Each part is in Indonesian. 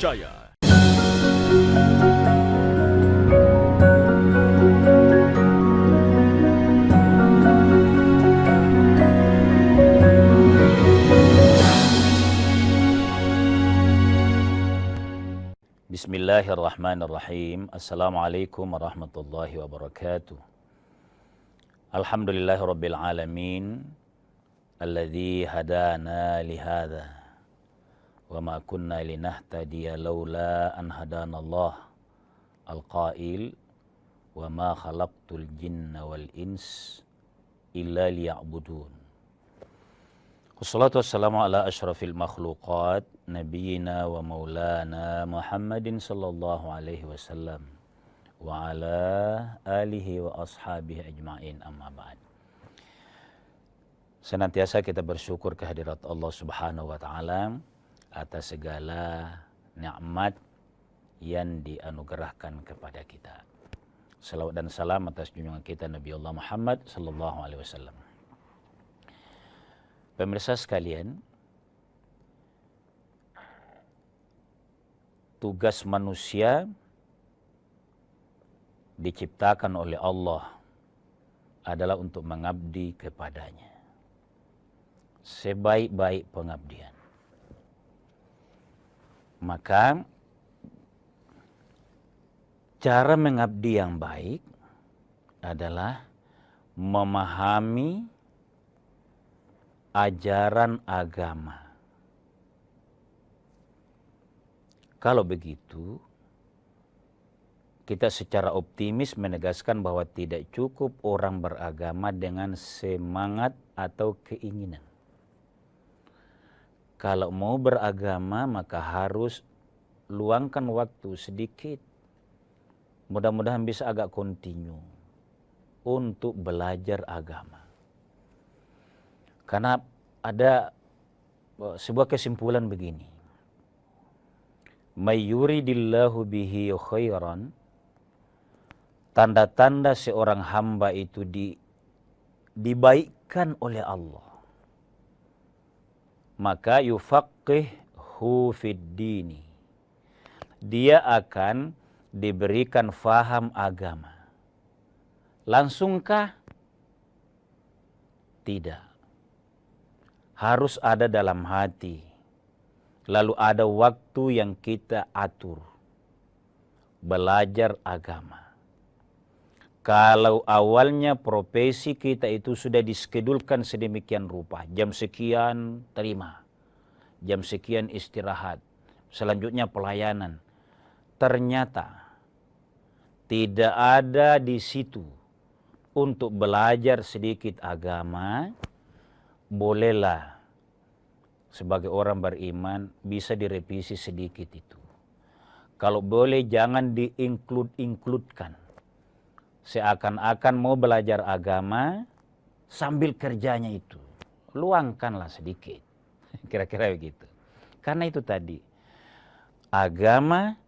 terpercaya. Bismillahirrahmanirrahim. Assalamualaikum warahmatullahi wabarakatuh. Alhamdulillahirabbil alamin alladzi hadana lihadza wa ma kunna linahtadiya laula an hadanallah alqail wa ma khalaqtul jinna wal ins illa liya'budun. Wassalatu wassalamu ala asyrafil makhluqat nabiyyina wa maulana Muhammadin sallallahu alaihi wasallam wa ala alihi wa ashabihi ajma'in, amma ba'd. Senantiasa kita bersyukur kehadirat Allah Subhanahu wa taala atas segala nikmat yang dianugerahkan kepada kita. Salawat dan salam atas junjungan kita Nabi Allah Muhammad sallallahu alaihi wasallam. Pemirsa sekalian, tugas manusia diciptakan oleh Allah adalah untuk mengabdi kepadanya sebaik-baik pengabdian. Maka cara mengabdi yang baik adalah memahami ajaran agama. Kalau begitu, kita secara optimis menegaskan bahwa tidak cukup orang beragama dengan semangat atau keinginan. Kalau mau beragama maka harus luangkan waktu sedikit. Mudah-mudahan bisa agak kontinu untuk belajar agama. Karena ada sebuah kesimpulan begini. May yuridillahu bihi khairan, tanda-tanda seorang hamba itu dibaikkan oleh Allah, maka yufaqihu fid dini, dia akan diberikan faham agama. Langsungkah? Tidak. Harus ada dalam hati. Lalu ada waktu yang kita atur belajar agama. Kalau awalnya profesi kita itu sudah diskedulkan sedemikian rupa, jam sekian terima, jam sekian istirahat, selanjutnya pelayanan, ternyata tidak ada di situ untuk belajar sedikit agama, bolehlah sebagai orang beriman bisa direvisi sedikit itu. Kalau boleh jangan diinkludkan. Seakan-akan mau belajar agama sambil kerjanya itu. Luangkanlah sedikit. Kira-kira begitu. Karena itu tadi, agama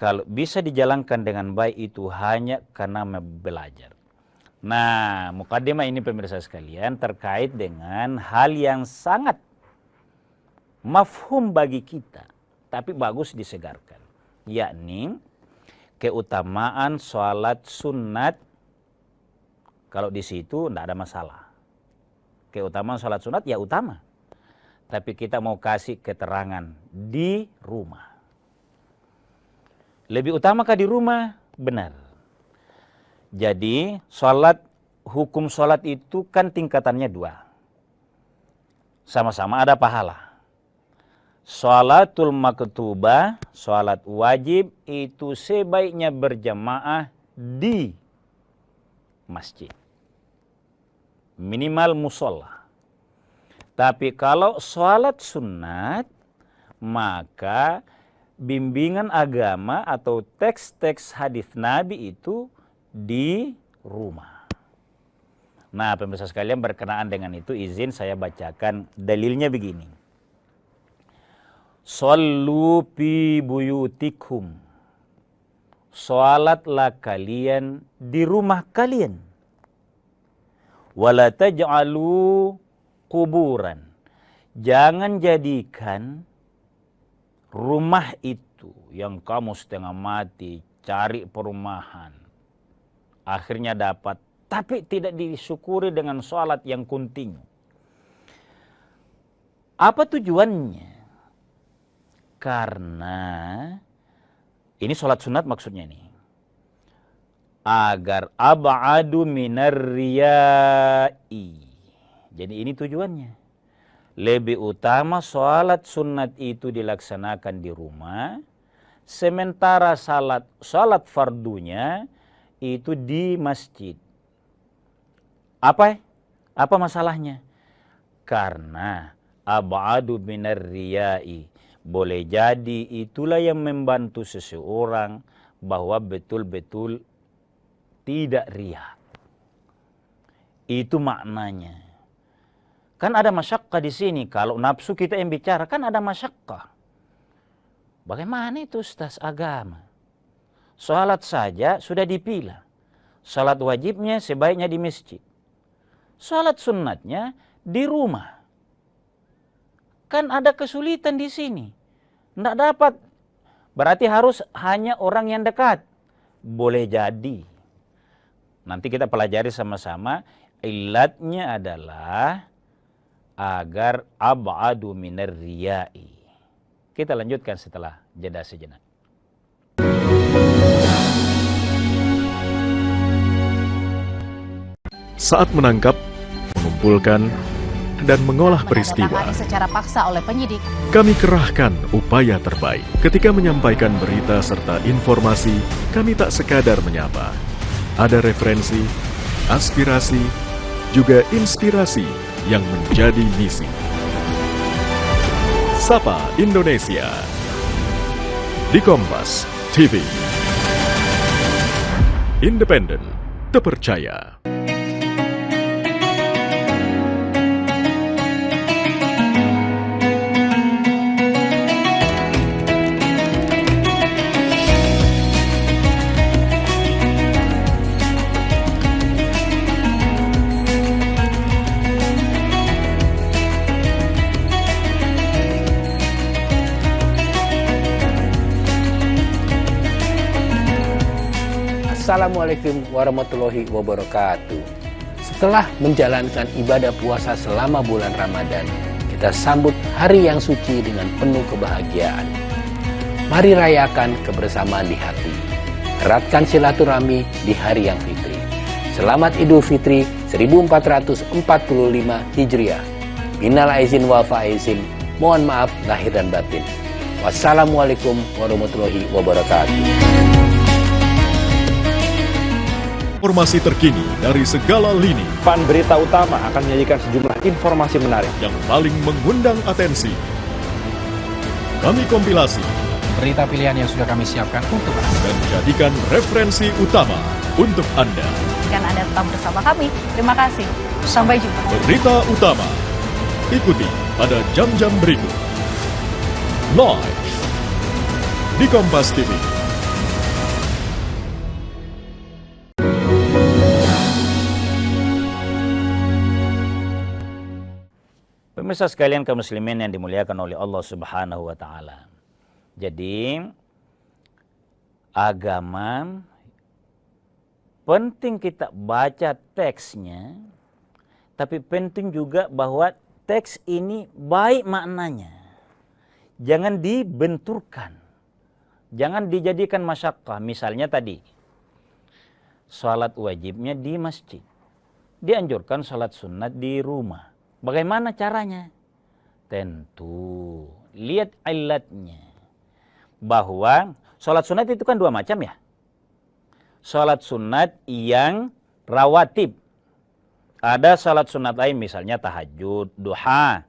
kalau bisa dijalankan dengan baik itu hanya karena belajar. Nah, mukadimah ini pemirsa sekalian terkait dengan hal yang sangat mafhum bagi kita, tapi bagus disegarkan, yakni keutamaan sholat sunat. Kalau di situ tidak ada masalah. Keutamaan sholat sunat ya utama, tapi kita mau kasih keterangan di rumah. Lebih utamakah di rumah? Benar. Jadi hukum sholat itu kan tingkatannya dua. Sama-sama ada pahala. Sholatul maktubah, sholat wajib itu sebaiknya berjamaah di masjid. Minimal musola. Tapi kalau sholat sunat, maka bimbingan agama atau teks-teks hadis Nabi itu di rumah. Nah, pemirsa sekalian, berkenaan dengan itu izin saya bacakan dalilnya begini. Shallu fi buyutikum, salatlah kalian di rumah kalian. Wala taj'alu kuburan, jangan jadikan rumah itu yang kamu setengah mati, cari perumahan, akhirnya dapat, tapi tidak disyukuri dengan sholat yang kontinu. Apa tujuannya? Karena ini sholat sunat maksudnya nih, agar ab'adu minar riyai. Jadi ini tujuannya. Lebih utama sholat sunat itu dilaksanakan di rumah, sementara sholat fardunya itu di masjid. Apa masalahnya? Karena ab'adu minar riyai, boleh jadi itulah yang membantu seseorang bahwa betul-betul tidak riya. Itu maknanya. Kan ada masyakkah di sini. Kalau nafsu kita yang bicara, kan ada masyakkah. Bagaimana itu Ustaz agama? Salat saja sudah dipilah. Salat wajibnya sebaiknya di masjid. Salat sunnatnya di rumah. Kan ada kesulitan di sini. Tidak dapat. Berarti harus hanya orang yang dekat. Boleh jadi. Nanti kita pelajari sama-sama. Ilatnya adalah agar ab'adu minar riyai. Kita lanjutkan setelah jeda sejenak. Saat menangkap, mengumpulkan, dan mengolah peristiwa, secara paksa oleh penyidik, kami kerahkan upaya terbaik. Ketika menyampaikan berita serta informasi, kami tak sekadar menyapa. Ada referensi, aspirasi, juga inspirasi yang menjadi misi. Sapa Indonesia di Kompas TV. Independen, terpercaya. Assalamualaikum warahmatullahi wabarakatuh. Setelah menjalankan ibadah puasa selama bulan Ramadan, kita sambut hari yang suci dengan penuh kebahagiaan. Mari rayakan kebersamaan di hati. Eratkan silaturahmi di hari yang fitri. Selamat Idul Fitri 1445 Hijriah. Minal aizin wal faizin. Mohon maaf lahir dan batin. Wassalamualaikum warahmatullahi wabarakatuh. Informasi terkini dari segala lini Pan Berita Utama akan menyajikan sejumlah informasi menarik yang paling mengundang atensi. Kami kompilasi berita pilihan yang sudah kami siapkan untuk Anda dan jadikan referensi utama untuk Anda. kan Anda tetap bersama kami. Terima kasih. Sampai jumpa. Berita utama ikuti pada jam-jam berikut. Live di Kompas TV. Pemirsa sekalian kaum muslimin yang dimuliakan oleh Allah Subhanahu wa taala. Jadi agama penting kita baca teksnya, tapi penting juga bahwa teks ini baik maknanya. Jangan dibenturkan. Jangan dijadikan masyakkah. Misalnya tadi salat wajibnya di masjid. Dianjurkan salat sunat di rumah. Bagaimana caranya? Tentu lihat ilatnya. Bahwa sholat sunat itu kan dua macam ya. Sholat sunat yang rawatib. Ada sholat sunat lain misalnya tahajud, duha.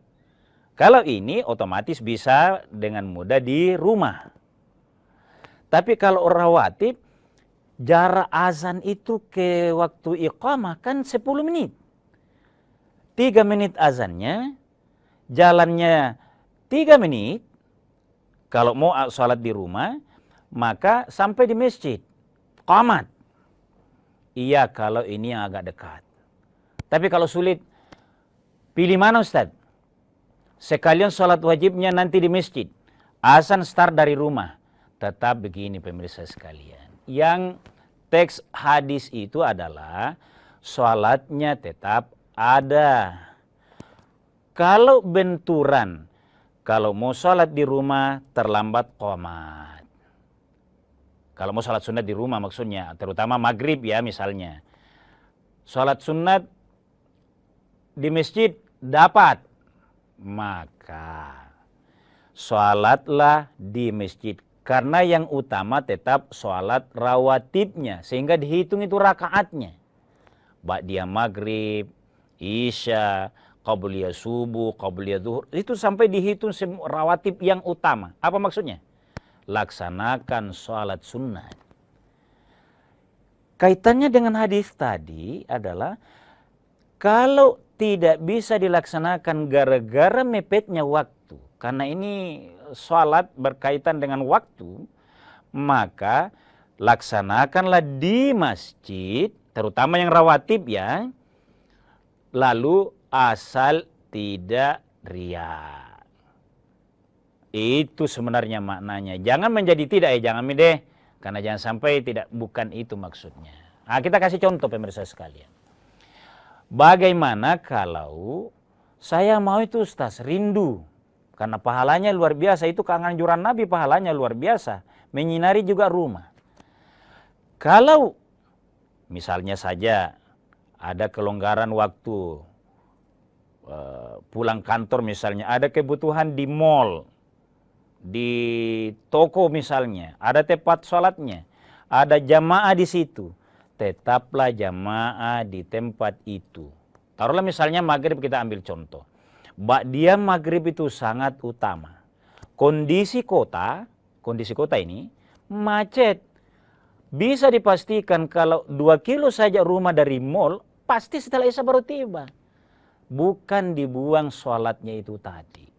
Kalau ini otomatis bisa dengan mudah di rumah. Tapi kalau rawatib, jarak azan itu ke waktu iqamah kan 10 menit. 3 menit azannya, jalannya 3 menit. Kalau mau sholat di rumah, maka sampai di masjid. Qamat. Iya kalau ini yang agak dekat. Tapi kalau sulit, pilih mana Ustaz? Sekalian sholat wajibnya nanti di masjid. Azan start dari rumah. Tetap begini pemirsa sekalian. Yang teks hadis itu adalah sholatnya tetap ada. Kalau benturan, kalau mau sholat di rumah terlambat qomat. Kalau mau sholat sunat di rumah maksudnya, terutama maghrib ya misalnya. Sholat sunat di masjid dapat, maka sholatlah di masjid. Karena yang utama tetap sholat rawatibnya, sehingga dihitung itu rakaatnya. Ba'diyah maghrib, isya, qabliyah subuh, qabliyah zuhur, itu sampai dihitung rawatib yang utama. Apa maksudnya? Laksanakan sholat sunnat. Kaitannya dengan hadis tadi adalah kalau tidak bisa dilaksanakan gara-gara mepetnya waktu, karena ini sholat berkaitan dengan waktu, maka laksanakanlah di masjid, terutama yang rawatib ya, lalu asal tidak riya. Itu sebenarnya maknanya. Jangan menjadi tidak ya, jangan deh. Karena jangan sampai tidak, bukan itu maksudnya. Nah, kita kasih contoh pemirsa sekalian. Bagaimana kalau saya mau itu Ustaz, rindu. Karena pahalanya luar biasa, itu keanjuran Nabi, pahalanya luar biasa. Menyinari juga rumah. Kalau misalnya saja ada kelonggaran waktu, pulang kantor misalnya, ada kebutuhan di mall, di toko misalnya, ada tempat sholatnya, ada jamaah di situ, tetaplah jamaah di tempat itu. Taruhlah misalnya maghrib, kita ambil contoh. Ba'diyah maghrib itu sangat utama. Kondisi kota ini macet. Bisa dipastikan kalau 2 kilo saja rumah dari mall, pasti setelah isya baru tiba. Bukan dibuang sholatnya itu tadi.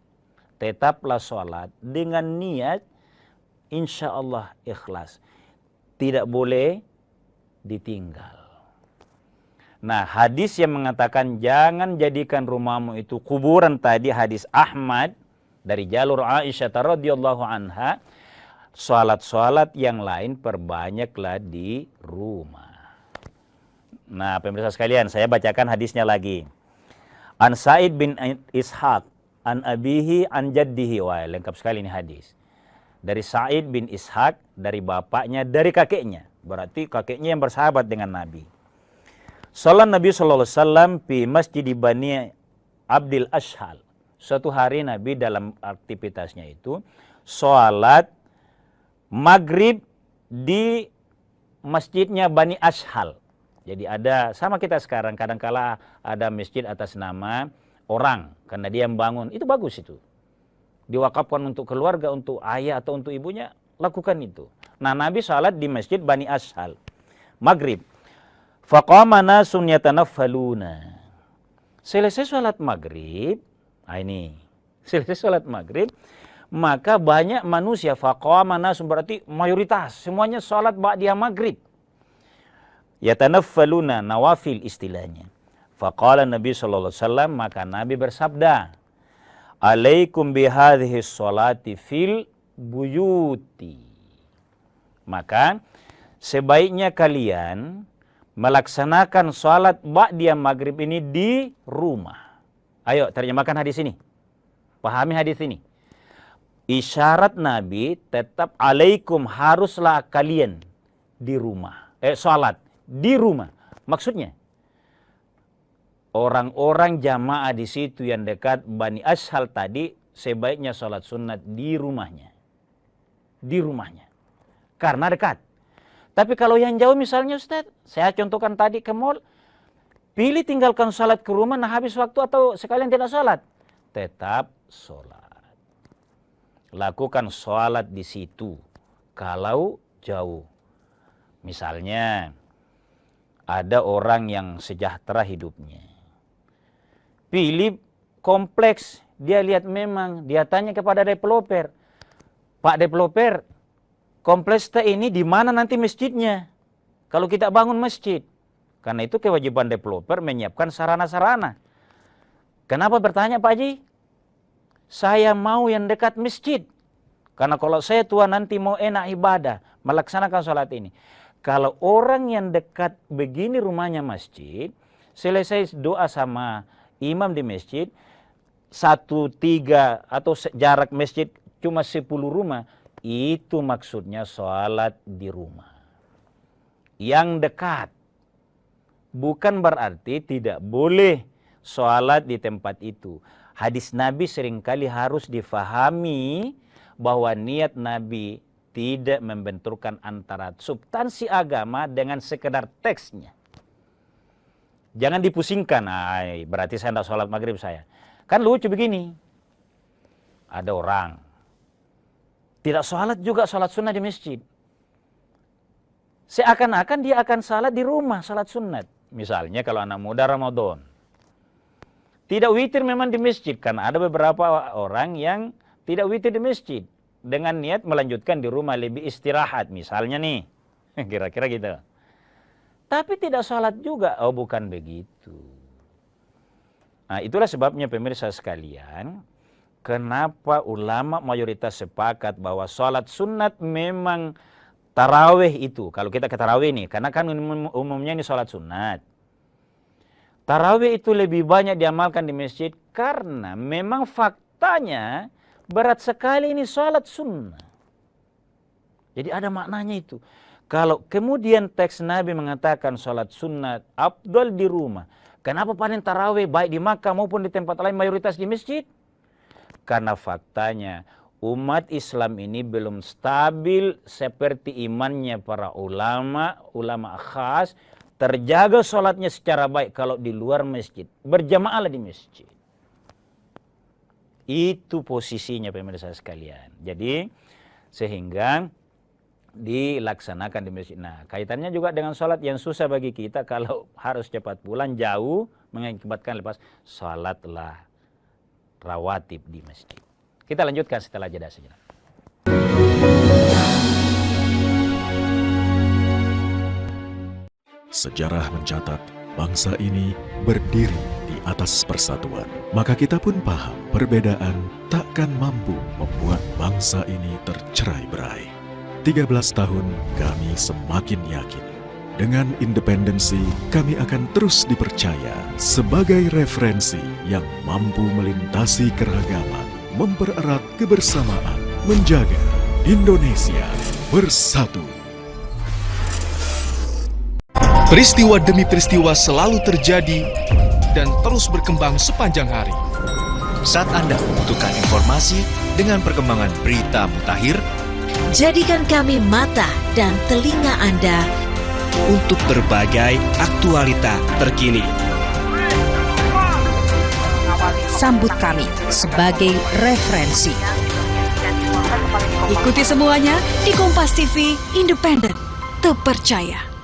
Tetaplah sholat dengan niat insya Allah ikhlas. Tidak boleh ditinggal. Nah, hadis yang mengatakan jangan jadikan rumahmu itu kuburan tadi, hadis Ahmad dari jalur Aisyah radhiyallahu anha, sholat-sholat yang lain perbanyaklah di rumah. Nah, pemirsa sekalian, saya bacakan hadisnya lagi. An Sa'id bin Ishaq an abihi an jaddihi. Wah, lengkap sekali ini hadis. Dari Sa'id bin Ishaq, dari bapaknya, dari kakeknya. Berarti kakeknya yang bersahabat dengan Nabi. Salat Nabi SAW di masjid Bani Abdil Ashhal. Suatu hari Nabi dalam aktivitasnya itu sholat maghrib di masjidnya Bani Ashhal. Jadi ada, sama kita sekarang, kadangkala ada masjid atas nama orang, karena dia yang bangun, itu bagus itu. Diwakafkan untuk keluarga, untuk ayah atau untuk ibunya, lakukan itu. Nah, Nabi sholat di masjid Bani Ashhal, maghrib. Faqama nasun yatanaffaluna. Selesai sholat maghrib, selesai sholat maghrib, maka banyak manusia, faqama nasun berarti mayoritas, semuanya sholat ba'diyah maghrib. Yatanaffaluna, nawafil istilahnya. Faqala Nabi SAW, maka Nabi bersabda, alaikum bihadhihi sholati fil buyuti. Maka sebaiknya kalian melaksanakan sholat ba'diyah maghrib ini di rumah. Ayo terjemahkan hadis ini, pahami hadis ini. Isyarat Nabi tetap alaikum, haruslah kalian di rumah, sholat di rumah. Maksudnya orang-orang jamaah di situ yang dekat Bani Ashhal tadi sebaiknya sholat sunat di rumahnya. Di rumahnya. Karena dekat. Tapi kalau yang jauh misalnya Ustaz, saya contohkan tadi ke mall, pilih tinggalkan sholat ke rumah, nah habis waktu atau sekalian tidak sholat. Tetap sholat. Lakukan sholat di situ. Kalau jauh. Misalnya, ada orang yang sejahtera hidupnya. Pilih kompleks, dia lihat memang, dia tanya kepada developer, Pak developer, kompleks ini di mana nanti masjidnya? Kalau kita bangun masjid. Karena itu kewajiban developer menyiapkan sarana-sarana. Kenapa bertanya Pak Haji? Saya mau yang dekat masjid. Karena kalau saya tua nanti mau enak ibadah, melaksanakan sholat ini. Kalau orang yang dekat begini rumahnya masjid, selesai doa sama imam di masjid, 1-3 atau jarak masjid cuma 10 rumah, itu maksudnya sholat di rumah. Yang dekat. Bukan berarti tidak boleh sholat di tempat itu. Hadis Nabi seringkali harus difahami bahwa niat Nabi tidak membenturkan antara substansi agama dengan sekedar teksnya. Jangan dipusingkan, berarti saya tidak sholat maghrib saya. Kan lucu begini, ada orang tidak sholat juga sholat sunnah di masjid. Seakan-akan dia akan sholat di rumah, sholat sunat. Misalnya kalau anak muda Ramadan, tidak witir memang di masjid, karena ada beberapa orang yang tidak witir di masjid. Dengan niat melanjutkan di rumah lebih istirahat, misalnya nih, kira-kira gitu. Tapi tidak sholat juga, oh bukan begitu. Nah itulah sebabnya pemirsa sekalian, kenapa ulama mayoritas sepakat bahwa sholat sunat memang tarawih itu. Kalau kita ke tarawih nih, karena kan umumnya ini sholat sunat. Tarawih itu lebih banyak diamalkan di masjid karena memang faktanya berat sekali ini sholat sunnah. Jadi ada maknanya itu. Kalau kemudian teks Nabi mengatakan sholat sunat afdal di rumah, kenapa paling tarawih baik di Makkah maupun di tempat lain mayoritas di masjid? Karena faktanya umat Islam ini belum stabil seperti imannya para ulama, ulama khas, terjaga sholatnya secara baik kalau di luar masjid, berjamaahlah di masjid. Itu posisinya pemirsa sekalian. Jadi sehingga dilaksanakan di masjid. Nah kaitannya juga dengan sholat yang susah bagi kita kalau harus cepat pulang jauh mengakibatkan lepas, sholatlah rawatib di masjid. Kita lanjutkan setelah jeda sejenak. Sejarah mencatat bangsa ini berdiri di atas persatuan. Maka kita pun paham perbedaan takkan mampu membuat bangsa ini tercerai-berai. 13 tahun kami semakin yakin. Dengan independensi, kami akan terus dipercaya sebagai referensi yang mampu melintasi keragaman, mempererat kebersamaan, menjaga Indonesia bersatu. Peristiwa demi peristiwa selalu terjadi dan terus berkembang sepanjang hari. Saat Anda membutuhkan informasi dengan perkembangan berita mutakhir, jadikan kami mata dan telinga Anda untuk berbagai aktualita terkini. Sambut kami sebagai referensi. Ikuti semuanya di Kompas TV, independen, terpercaya.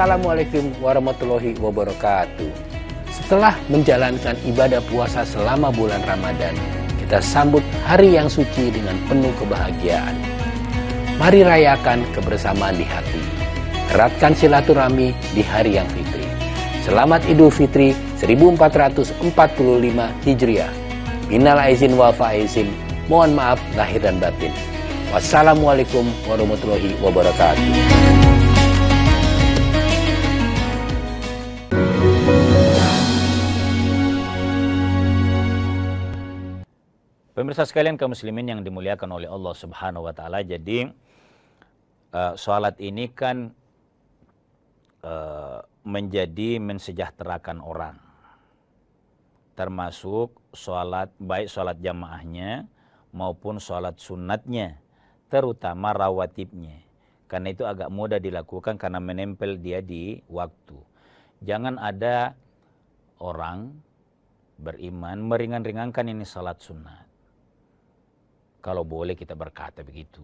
Assalamualaikum warahmatullahi wabarakatuh. Setelah menjalankan ibadah puasa selama bulan Ramadan, kita sambut hari yang suci dengan penuh kebahagiaan. Mari rayakan kebersamaan di hati. Eratkan silaturahmi di hari yang fitri. Selamat Idul Fitri 1445 Hijriah. Minal aizin wal faizin. Mohon maaf lahir dan batin. Wassalamualaikum warahmatullahi wabarakatuh. Pemirsa sekalian kaum muslimin yang dimuliakan oleh Allah Subhanahu wa taala, jadi salat ini kan menjadi mensejahterakan orang. Termasuk salat, baik salat jamaahnya maupun salat sunatnya, terutama rawatibnya. Karena itu agak mudah dilakukan karena menempel dia di waktu. Jangan ada orang beriman meringan-ringankan ini salat sunat. Kalau boleh kita berkata begitu.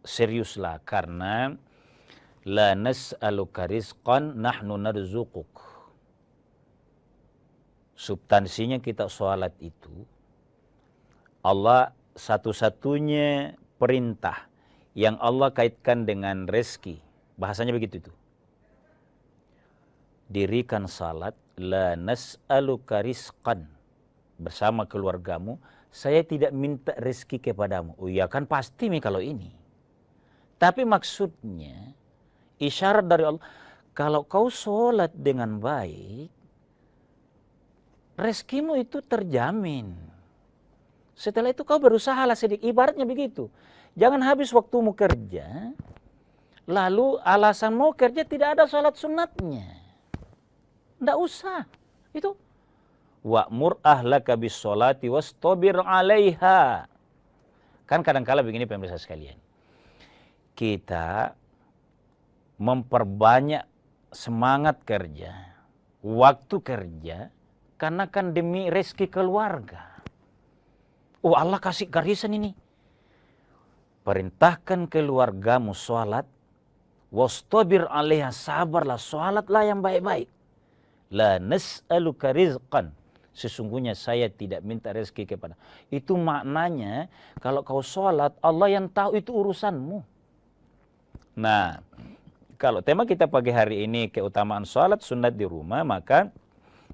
seriuslah, karena la nas'aluka rizqan nahnu narzuquk. Substansinya kita sholat itu, Allah satu-satunya perintah yang Allah kaitkan dengan rezeki. Bahasanya begitu itu. Dirikan salat, la nas'aluka rizqan. Bersama keluargamu, saya tidak minta rezeki kepadamu. Oh iya kan pasti nih kalau ini. Tapi maksudnya, isyarat dari Allah, kalau kau sholat dengan baik, rezekimu itu terjamin. Setelah itu kau berusaha lah sedikit. Ibaratnya begitu. Jangan habis waktumu kerja, lalu alasan mau kerja tidak ada sholat sunatnya. Tidak usah. Itu. Wa'mur ahlaka bis sholati wastabir 'alaiha. Kan kadang-kala begini pemirsa sekalian. Kita memperbanyak semangat kerja, waktu kerja, karena kan demi rezeki keluarga. Oh Allah kasih garisan ini. Perintahkan keluargamu sholat, wastabir 'alaiha, sabarlah, sholatlah yang baik-baik. La nas'aluka rizqan. Sesungguhnya saya tidak minta rezeki kepada. Itu maknanya kalau kau sholat, Allah yang tahu itu urusanmu. Nah, kalau tema kita pagi hari ini keutamaan sholat sunat di rumah, maka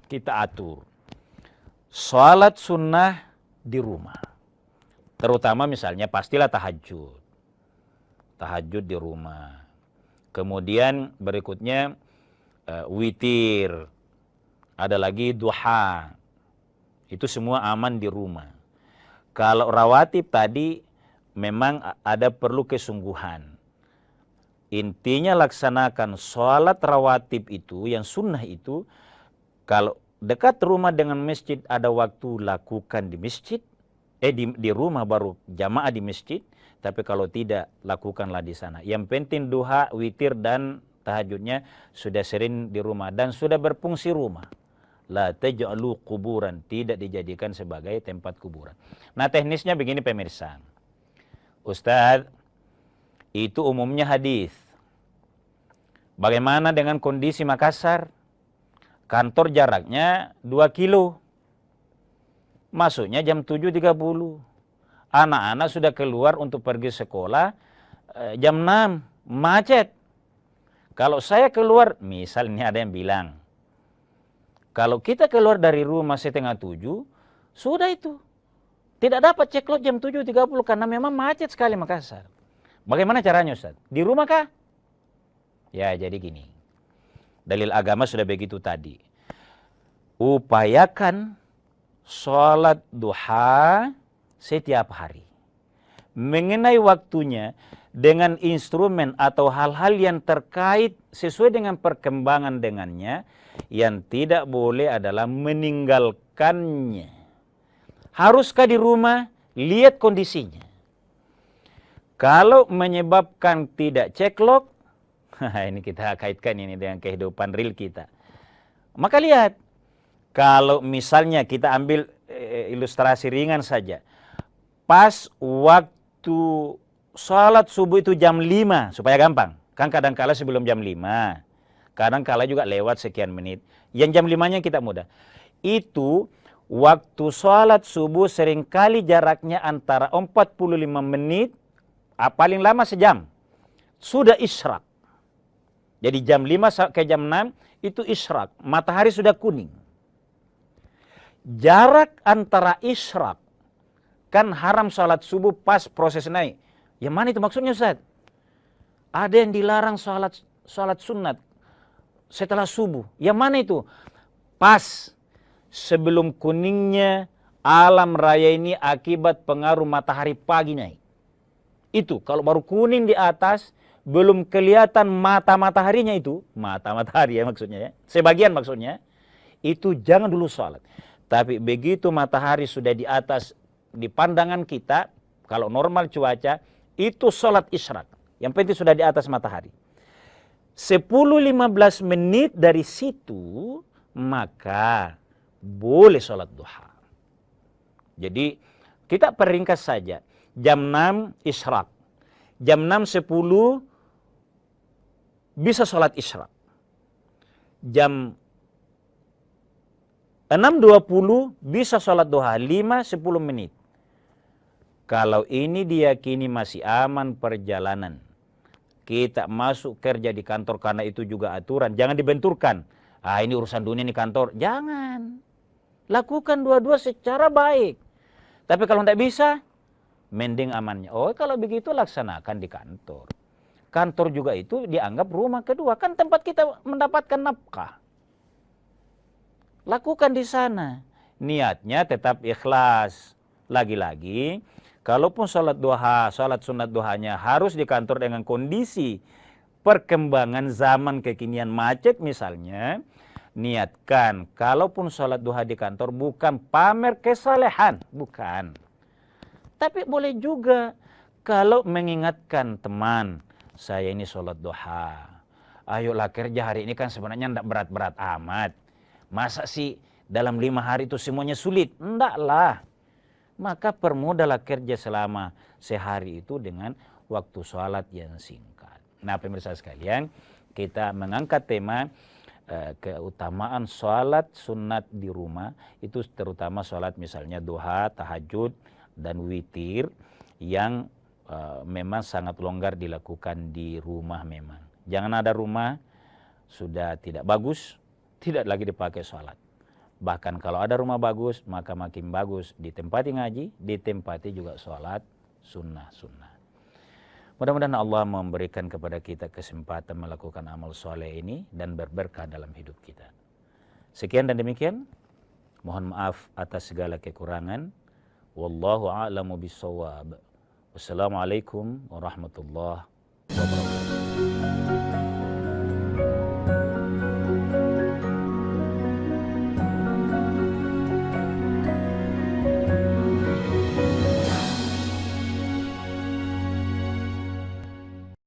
kita atur sholat sunnah di rumah. Terutama misalnya pastilah tahajud. Tahajud di rumah. Kemudian berikutnya witir. Ada lagi duha. Itu semua aman di rumah. Kalau rawatib tadi memang ada perlu kesungguhan. Intinya laksanakan sholat rawatib itu, yang sunnah itu, kalau dekat rumah dengan masjid ada waktu lakukan di masjid, di rumah baru jamaah di masjid, tapi kalau tidak lakukanlah di sana. Yang penting duha, witir dan tahajudnya sudah sering di rumah dan sudah berfungsi rumah. La taj'alu kuburan, tidak dijadikan sebagai tempat kuburan. Nah, teknisnya begini pemirsa. Ustadz, itu umumnya hadis. Bagaimana dengan kondisi Makassar? Kantor jaraknya 2 kilo. Masuknya jam 7.30. Anak-anak sudah keluar untuk pergi sekolah jam 6. Macet. Kalau saya keluar, misalnya ada yang bilang, kalau kita keluar dari rumah 6:30, sudah itu. Tidak dapat ceklok jam 7.30 karena memang macet sekali Makassar. Bagaimana caranya Ustaz? Di rumah kah? Ya jadi gini. Dalil agama sudah begitu tadi. Upayakan sholat duha setiap hari. Mengenai waktunya dengan instrumen atau hal-hal yang terkait sesuai dengan perkembangan dengannya, yang tidak boleh adalah meninggalkannya. Haruskah di rumah? Lihat kondisinya. Kalau menyebabkan tidak ceklok, ini kita kaitkan ini dengan kehidupan real kita. Maka lihat, kalau misalnya kita ambil ilustrasi ringan saja. Pas waktu sholat subuh itu jam 5, supaya gampang. Kan kadang-kala sebelum jam 5. Kadang-kala juga lewat sekian menit. Yang jam 5-nya kita mudah. Itu waktu sholat subuh seringkali jaraknya antara 45 menit, paling lama sejam. Sudah isyraq. Jadi jam 5 ke jam 6 itu isyraq. Matahari sudah kuning. Jarak antara isyraq, kan haram sholat subuh pas proses naik. Yang mana itu maksudnya Ustaz? Ada yang dilarang sholat sunat setelah subuh. Yang mana itu? Pas sebelum kuningnya alam raya ini akibat pengaruh matahari pagi naik. Itu kalau baru kuning di atas, belum kelihatan mata mataharinya itu, mata matahari ya maksudnya ya, sebagian maksudnya, itu jangan dulu sholat. Tapi begitu matahari sudah di atas di pandangan kita, kalau normal cuaca, itu sholat isyraq. Yang penting sudah di atas matahari. 10-15 menit dari situ, maka boleh sholat duha. Jadi kita peringkas saja. Jam 6 isyraq. jam 6.10 bisa sholat isyraq. Jam 6.20 bisa sholat duha 5-10 menit. Kalau ini diyakini masih aman perjalanan, kita masuk kerja di kantor karena itu juga aturan. Jangan dibenturkan. Ah, ini urusan dunia di kantor. Jangan. Lakukan dua-dua secara baik. Tapi kalau tidak bisa, mending amannya. Oh, kalau begitu laksanakan di kantor. Kantor juga itu dianggap rumah kedua. Kan tempat kita mendapatkan nafkah. Lakukan di sana. Niatnya tetap ikhlas. Lagi-lagi, kalaupun sholat duha, sholat sunat duhanya harus di kantor dengan kondisi perkembangan zaman kekinian macet misalnya, niatkan kalaupun sholat duha di kantor bukan pamer kesalehan, bukan. Tapi boleh juga kalau mengingatkan teman, saya ini sholat duha. Ayolah kerja hari ini kan sebenarnya tidak berat-berat amat. Masa sih dalam 5 hari itu semuanya sulit? Enggaklah. Maka permudahlah kerja selama sehari itu dengan waktu sholat yang singkat. Nah pemirsa sekalian, kita mengangkat tema keutamaan sholat sunat di rumah. Itu terutama sholat misalnya duha, tahajud, dan witir yang memang sangat longgar dilakukan di rumah memang. Jangan ada rumah sudah tidak bagus, tidak lagi dipakai sholat. Bahkan kalau ada rumah bagus, maka makin bagus ditempati ngaji, ditempati juga sholat sunnah-sunnah. Mudah-mudahan Allah memberikan kepada kita kesempatan melakukan amal soleh ini dan berberkah dalam hidup kita. Sekian dan demikian. Mohon maaf atas segala kekurangan. Wallahu a'lamu bissawab. Wassalamualaikum warahmatullahi wabarakatuh.